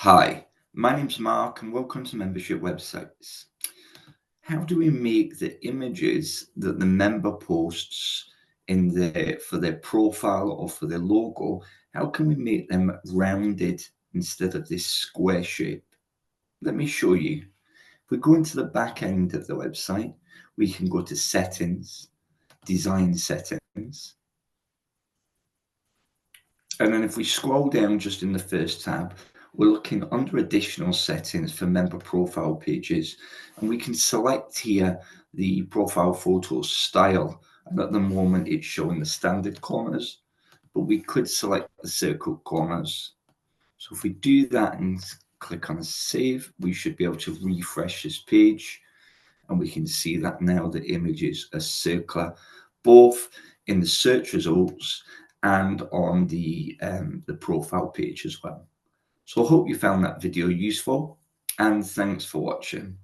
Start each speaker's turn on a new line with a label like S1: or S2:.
S1: Hi, my name's Mark and welcome to Membership Websites. How do we make the images that the member posts for their profile or for their logo, how can we make them rounded instead of this square shape? Let me show you. If we go into the back end of the website, we can go to Settings, Design Settings. And then if we scroll down just in the first tab, we're looking under additional settings for member profile pages, and we can select here the profile photo style. And at the moment it's showing the standard corners, but we could select the circle corners. So if we do that and click on save, we should be able to refresh this page, and we can see that now the images are circular, both in the search results and on the profile page as well. So I hope you found that video useful, and thanks for watching.